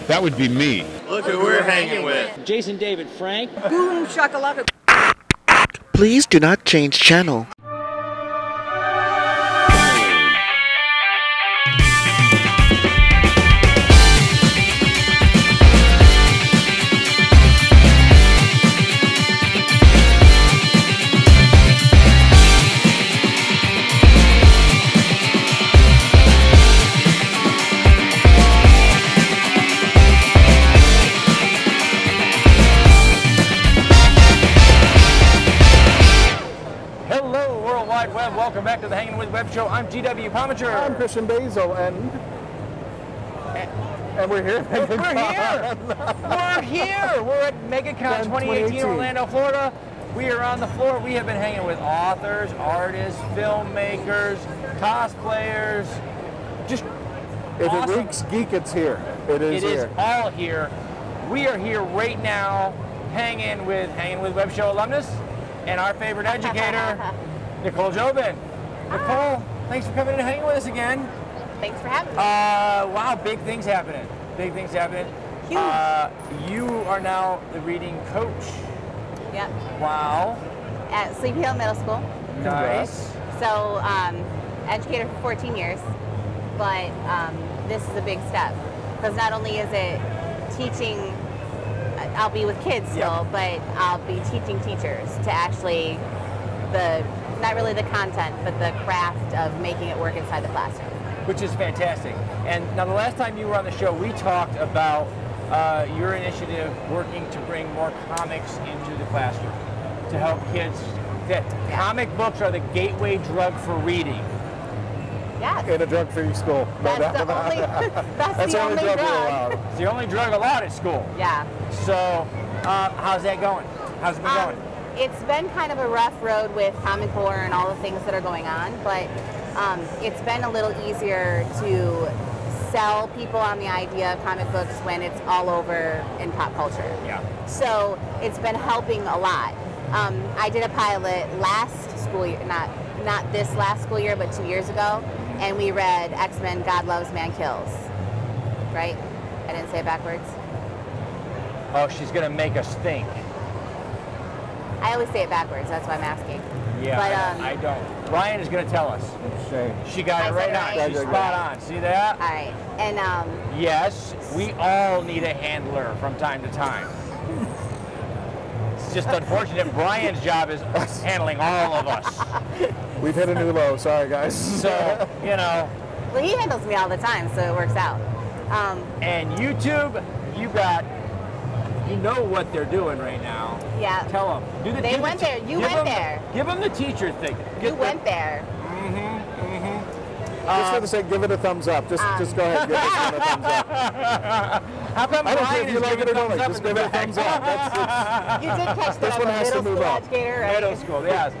That would be me. Look who we're hanging with. Jason David Frank. Boom shakalaka. Please do not change channel. Welcome back to the Hangin With Web Show. I'm GW Pomichter. I'm Christian Basel, and we're here. We're here. We're at MegaCon 2018 Orlando, Florida. We are on the floor. We have been hanging with authors, artists, filmmakers, cosplayers. Just if awesome. It reeks geek, it's here. It is all here. We are here right now, Hangin With Web Show alumnus and our favorite educator, Nicole Jobin. Nicole, thanks for coming in and hanging with us again. Thanks for having me. Wow, big things happening. Big things happening. Huge. You are now the reading coach. Yep. Wow. At Sleepy Hill Middle School. Nice. So, educator for 14 years, but this is a big step because not only is it teaching, I'll be with kids still, but I'll be teaching teachers to actually not really the content, but the craft of making it work inside the classroom. Which is fantastic. And now the last time you were on the show, we talked about your initiative working to bring more comics into the classroom to help kids. That comic books are the gateway drug for reading. Yes. In a drug-free school. That's the only drug allowed. It's the only drug allowed at school. Yeah. So, how's that going? How's it been going? It's been kind of a rough road with Comic Book and all the things that are going on, but it's been a little easier to sell people on the idea of comic books when it's all over in pop culture. Yeah. So it's been helping a lot. I did a pilot last school year, not this last school year, but 2 years ago, and we read X-Men God Loves, Man Kills. Right? I didn't say it backwards. Oh, she's going to make us think. I always say it backwards, that's why I'm asking. Yeah, but, I don't. Ryan is going to tell us. Shame. She got it right now. She's spot on. See that? All right. And yes, we all need a handler from time to time. It's just unfortunate Brian's job is handling all of us. We've hit a new low. Sorry, guys. So, you know. Well, he handles me all the time, so it works out. And YouTube, you know what they're doing right now. Yeah. Tell them. They went there. You went there. Give them the teacher thing. You went there. Just for the sake, give it a thumbs up. Just go ahead, give this one a thumbs up. How come I don't care Brian if you is like giving it or thumbs not. up Just in the give it a back? thumbs up. You did catch that. This one has to move up. Educator, right? Middle school, yes.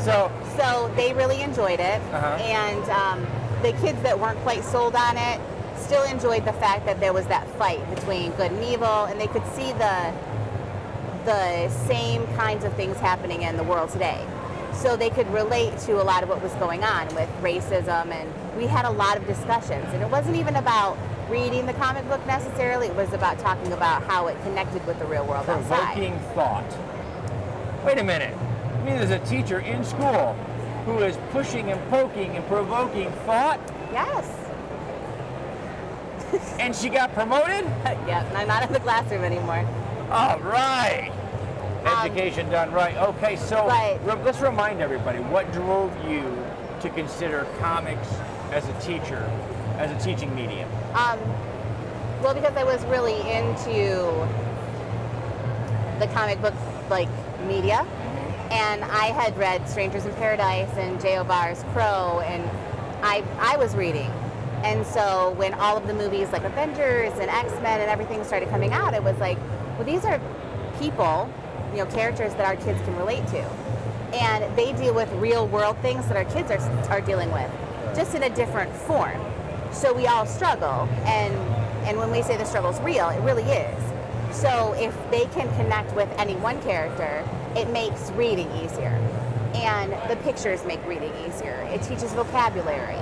So they really enjoyed it, and the kids that weren't quite sold on it still enjoyed the fact that there was that fight between good and evil, and they could see the same kinds of things happening in the world today. So they could relate to a lot of what was going on with racism, and we had a lot of discussions. And it wasn't even about reading the comic book necessarily, it was about talking about how it connected with the real world outside. Provoking thought. Wait a minute. I mean, there's a teacher in school who is pushing and poking and provoking thought? Yes. And she got promoted? Yeah, I'm not in the classroom anymore. All right. Education done right. Okay, so let's remind everybody, what drove you to consider comics as a teacher, as a teaching medium? Well, because I was really into the comic book media, and I had read Strangers in Paradise and J.O. Barr's Crow, and I was reading. And so when all of the movies like Avengers and X-Men and everything started coming out, it was like, well, these are people, characters that our kids can relate to. And they deal with real world things that our kids are dealing with, just in a different form. So we all struggle, and when we say the struggle's real, it really is. So if they can connect with any one character, it makes reading easier. And the pictures make reading easier. It teaches vocabulary.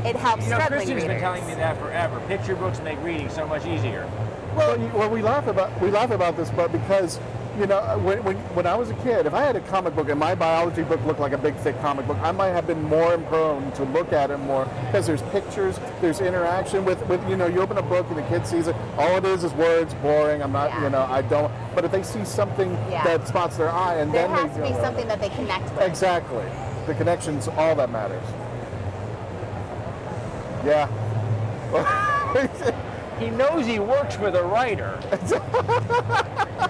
it helps struggling Christian's readers. been telling me that forever. Picture books make reading so much easier. Well, we laugh about this, but because when I was a kid, if I had a comic book and my biology book looked like a big thick comic book, I might have been more prone to look at it more because there's pictures, there's interaction with you open a book and the kid sees it, all it is words, boring. I'm not I don't. But if they see something that spots their eye, and there then has to be something that they connect with. Exactly, the connection's all that matters. Yeah. He knows he works with a writer.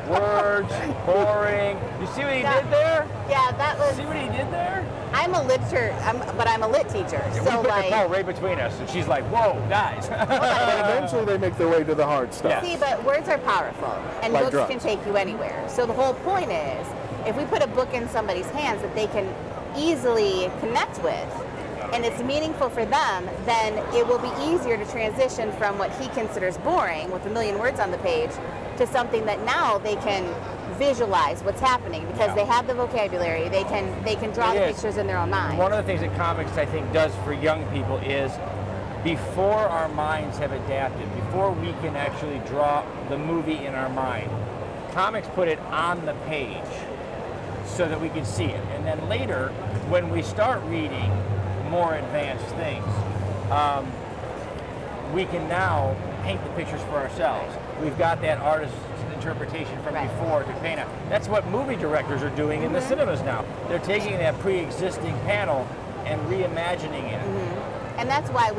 Words, boring. You see what he did there? Yeah, that was. See what he did there? I'm a lit teacher. Yeah, so we put Nicole right between us, and she's like, "Whoa, guys!" But eventually, they make their way to the hard stuff. See, but words are powerful, and Like books drugs. can take you anywhere. So the whole point is, if we put a book in somebody's hands that they can easily connect with, and it's meaningful for them, then it will be easier to transition from what he considers boring, with a million words on the page, to something that now they can visualize what's happening because they have the vocabulary. They can draw the pictures in their own mind. One of the things that comics, I think, does for young people is before our minds have adapted, before we can actually draw the movie in our mind, comics put it on the page so that we can see it. And then later, when we start reading more advanced things, we can now paint the pictures for ourselves. We've got that artist's interpretation from before to paint it. That's what movie directors are doing in the cinemas now. They're taking that pre-existing panel and reimagining it. And that's why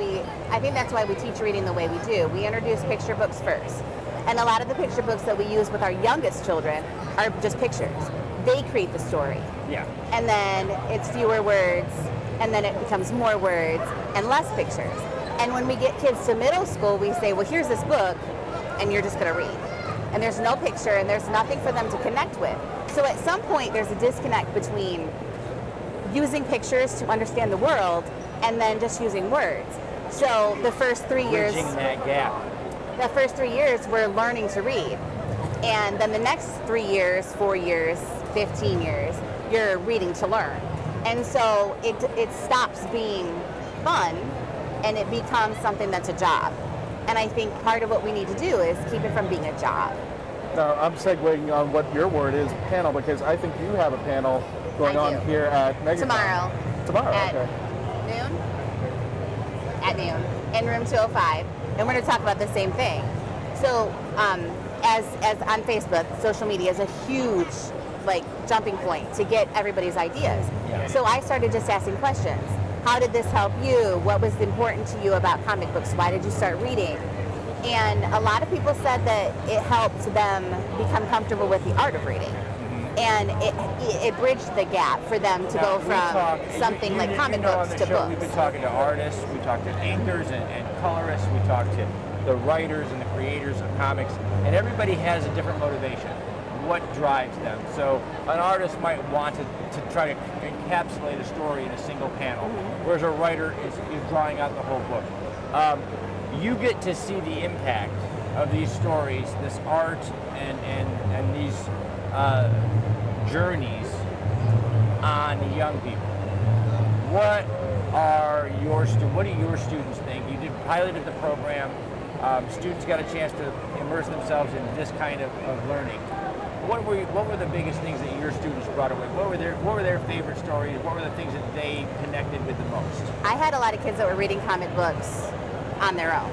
I think that's why we teach reading the way we do. We introduce picture books first. And a lot of the picture books that we use with our youngest children are just pictures. They create the story. Yeah. And then it's fewer words, and then it becomes more words and less pictures. And when we get kids to middle school, we say, well, here's this book, and you're just going to read. And there's no picture, and there's nothing for them to connect with. So at some point, there's a disconnect between using pictures to understand the world and then just using words. So the first 3 years... Bridging that gap. The first 3 years, we're learning to read. And then the next 3 years, 4 years, 15 years, you're reading to learn. And so it stops being fun and it becomes something that's a job. And I think part of what we need to do is keep it from being a job. Now, I'm segueing on what your word is, panel, because I think you have a panel going on here at MegaCon. Tomorrow. Tomorrow, at okay. Noon? At noon, in room 205. And we're going to talk about the same thing. So, as on Facebook, social media is a huge jumping point to get everybody's ideas. Yeah. So I started just asking questions. How did this help you? What was important to you about comic books? Why did you start reading? And a lot of people said that it helped them become comfortable with the art of reading. And it bridged the gap for them to go from something like comic books to books. We've been talking to artists, we talked to painters and colorists, we talked to the writers and the creators of comics, and everybody has a different motivation. What drives them? So an artist might want to try to encapsulate a story in a single panel, whereas a writer is drawing out the whole book. You get to see the impact of these stories, this art, and these journeys on young people. What do your students think? You piloted the program. Students got a chance to immerse themselves in this kind of learning. What were the biggest things that your students brought away? What were their favorite stories? What were the things that they connected with the most? I had a lot of kids that were reading comic books on their own.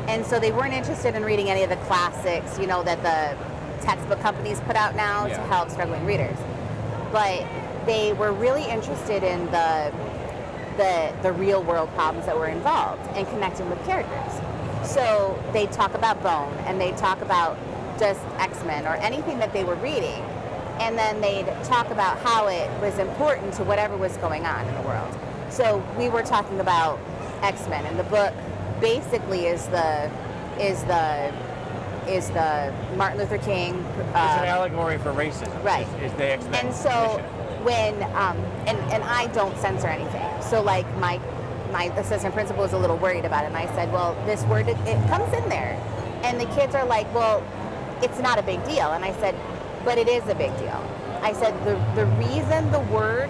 And so they weren't interested in reading any of the classics, that the textbook companies put out now to help struggling readers. But they were really interested in the real world problems that were involved and connecting with characters. So they'd talk about Bone, and they'd talk about just X-Men or anything that they were reading, and then they'd talk about how it was important to whatever was going on in the world. So we were talking about X-Men, and the book basically is the Martin Luther King. It's an allegory for racism. Right. Is the X-Men And so mission. when and I don't censor anything. So like my assistant principal was a little worried about it, and I said, well, this word it comes in there, and the kids are like, well, it's not a big deal. And I said, but it is a big deal. I said the reason the word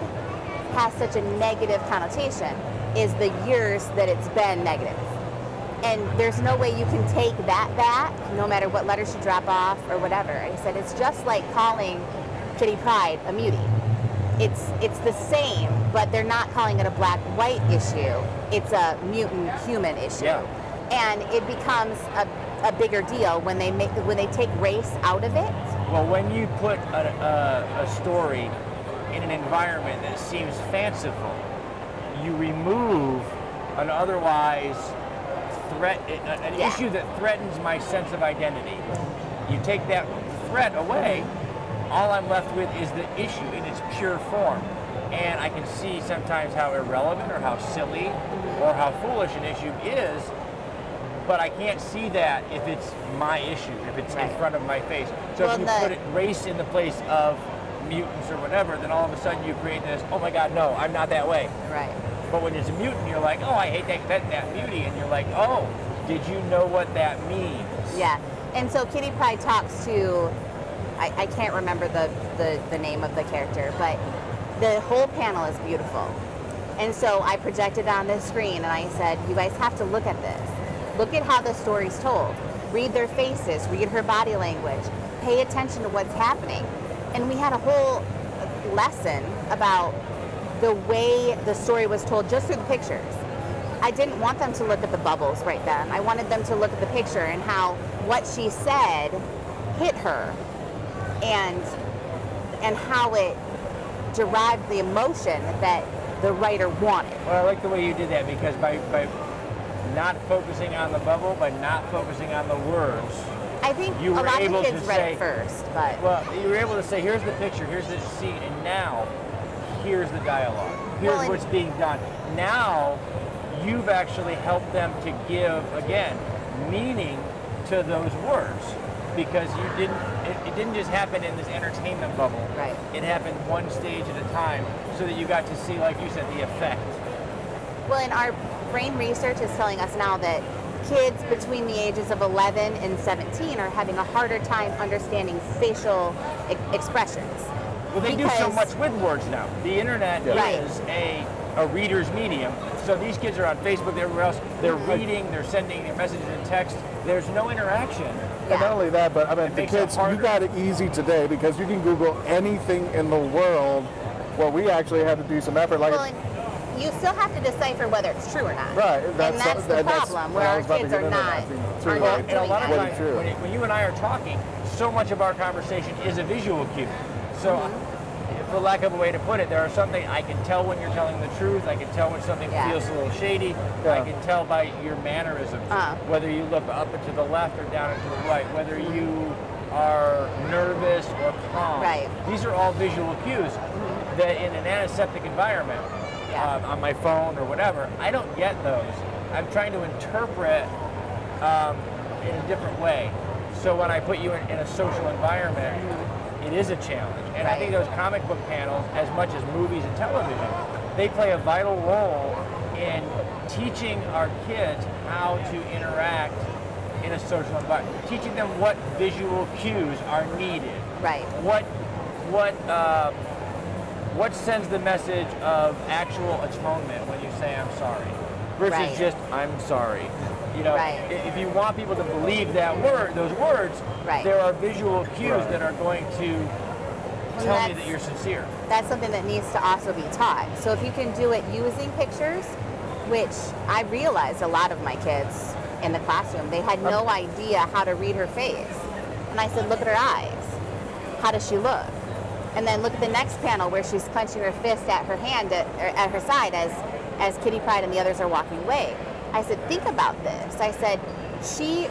has such a negative connotation is the years that it's been negative. And there's no way you can take that back, no matter what letters you drop off or whatever. I said, it's just like calling Kitty Pryde a mutie. It's the same, but they're not calling it a black-white issue. It's a mutant human issue. Yeah. And it becomes a bigger deal when they take race out of it. Well, when you put a story in an environment that seems fanciful, you remove an otherwise an issue that threatens my sense of identity. You take that threat away, all I'm left with is the issue in its pure form. And I can see sometimes how irrelevant or how silly or how foolish an issue is, but I can't see that if it's my issue, if it's in front of my face. So if you put race in the place of mutants or whatever, then all of a sudden you create this, oh my God, no, I'm not that way. Right. But when it's a mutant, you're like, oh, I hate that mutie. And you're like, oh, did you know what that means? Yeah. And so Kitty Pryde talks to, I can't remember the name of the character, but the whole panel is beautiful. And so I projected on this screen and I said, you guys have to look at this. Look at how the story's told. Read their faces, read her body language, pay attention to what's happening. And we had a whole lesson about the way the story was told just through the pictures. I didn't want them to look at the bubbles right then. I wanted them to look at the picture and how what she said hit her and how it derived the emotion that the writer wanted. Well, I like the way you did that, because by not focusing on the bubble, by not focusing on the words, I think you a were lot able of kids to read say, it first, but... Well, you were able to say, here's the picture, here's the scene, and now, here's the dialogue. Here's what's being done. Now, you've actually helped them to give, again, meaning to those words. Because it didn't just happen in this entertainment bubble. Right. It happened one stage at a time, so that you got to see, like you said, the effect. Well, and our brain research is telling us now that kids between the ages of 11 and 17 are having a harder time understanding facial expressions. Well, they do so much with words now. The internet is a reader's medium. So these kids are on Facebook, everywhere else. They're reading, they're sending their messages in text. There's no interaction. And not only that, but I mean, the kids, you got it easy today because you can Google anything in the world. Well, we actually had to do some effort. Like, well, you still have to decipher whether it's true or not. Right. And that's the problem, where our kids are not doing And a lot of that. times, when you and I are talking, so much of our conversation is a visual cue. So, for lack of a way to put it, there are something I can tell when you're telling the truth. I can tell when something feels a little shady. I can tell by your mannerisms, whether you look up and to the left or down and to the right, whether you are nervous or calm. Right. These are all visual cues that in an antiseptic environment, on my phone or whatever, I don't get those. I'm trying to interpret in a different way. So when I put you in a social environment, it is a challenge. And I think those comic book panels, as much as movies and television, they play a vital role in teaching our kids how to interact in a social environment, teaching them what visual cues are needed. Right. What sends the message of actual atonement when you say I'm sorry versus just I'm sorry. You know, if you want people to believe those words, there are visual cues that are going to tell you that you're sincere. That's something that needs to also be taught. So if you can do it using pictures, which I realized a lot of my kids in the classroom, they had no idea how to read her face. And I said, look at her eyes. How does she look? And then look at the next panel where she's clenching her fist at her hand, at her side as Kitty Pryde and the others are walking away. I said, think about this. I said, she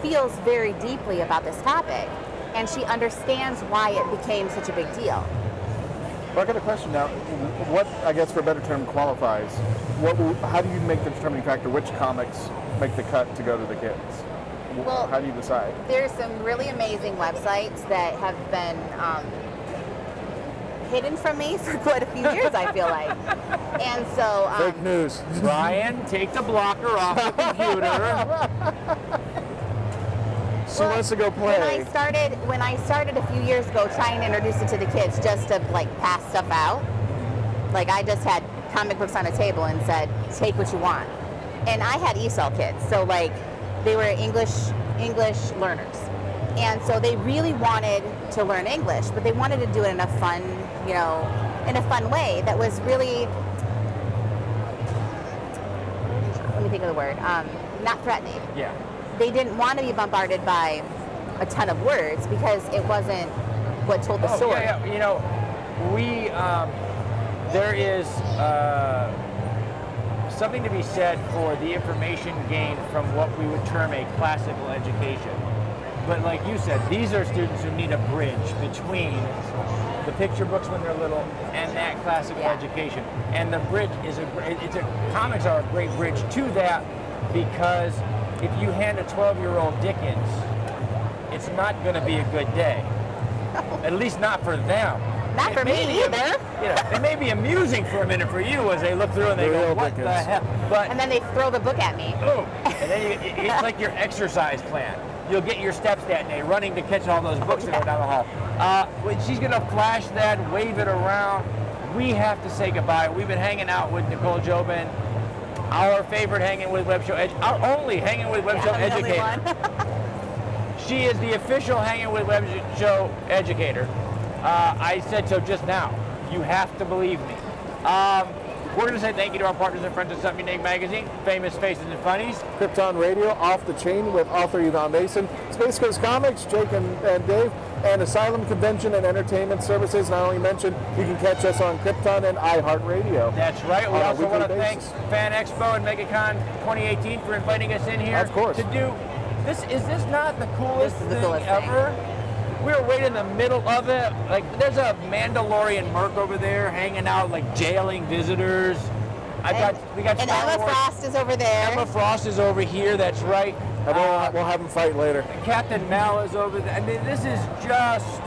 feels very deeply about this topic, and she understands why it became such a big deal. Well, I got a question now. What, I guess for a better term, qualifies? How do you make the determining factor which comics make the cut to go to the kids? Well, how do you decide? There's some really amazing websites that have been hidden from me for quite a few years, I feel like. And so... Fake news. Ryan, take the blocker off the computer. She wants to go play. When I started a few years ago trying to introduce it to the kids just to like pass stuff out, like I just had comic books on a table and said, take what you want. And I had ESOL kids, so like they were English learners. And so they really wanted to learn English, but they wanted to do it in a fun, you know, in a fun way that was really, let me think of the word, not threatening. Yeah. They didn't want to be bombarded by a ton of words because it wasn't what told the story. Yeah, yeah. You know, there is something to be said for the information gained from what we would term a classical education. But like you said, these are students who need a bridge between the picture books when they're little and that classical education. And the bridge is comics are a great bridge to that, because if you hand a 12-year-old Dickens, it's not going to be a good day. At least not for them. Not for me either. It may be amusing for a minute for you as they look through and they go, what the hell? But, and then they throw the book at me. Boom. And then it's like your exercise plan. You'll get your steps that day, running to catch all those books that go down the hall. When she's going to flash that, wave it around, we have to say goodbye. We've been hanging out with Nicole Jobin, our favorite Hangin With Web Show, our only Hangin With Web Show educator. She is the official Hangin With Web Show educator. I said so just now. You have to believe me. We're going to say thank you to our partners and friends at Something Unique Magazine, Famous Faces and Funnies. Krypton Radio, Off the Chain with author Yvonne Mason, Space Coast Comics, Jake and Dave, and Asylum Convention and Entertainment Services. Not only mentioned, you can catch us on Krypton and iHeartRadio. That's right. We also want to thank Fan Expo and MegaCon 2018 for inviting us in here. Of course. To do this. Is this not the coolest thing ever? We were right in the middle of it. Like, there's a Mandalorian merc over there hanging out, like jailing visitors. We got and Star Emma Wars. Frost is over there. Emma Frost is over here. That's right. We'll have them fight later. Captain Mal is over there. I mean, this is just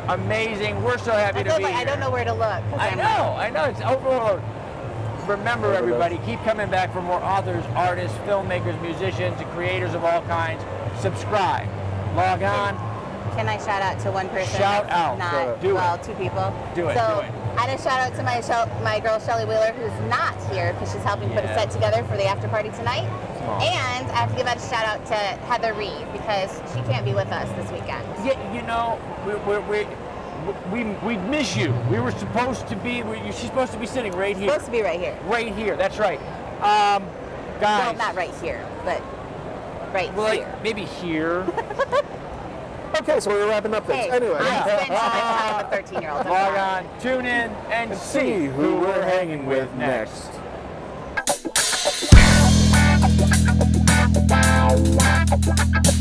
amazing. We're so happy to be here. I don't know where to look. I know. It's overload. Remember, everybody, keep coming back for more authors, artists, filmmakers, musicians, and creators of all kinds. Subscribe. Log on. Can I shout out to one person? Shout out. Two people. Do it. I had a shout out to my girl Shelly Wheeler, who's not here because she's helping put a set together for the after party tonight. And I have to give out a shout out to Heather Reed because she can't be with us this weekend. Yeah, you know, we miss you. We were supposed to be. She's supposed to be sitting right here. Supposed to be right here. Right here. That's right. Guys. Well, not right here, but right here. Like maybe here. Okay, so we're wrapping up this. Hey, anyway. I spend too much time with 13-year-olds. Log on, tune in, and see who we're hanging with next. next.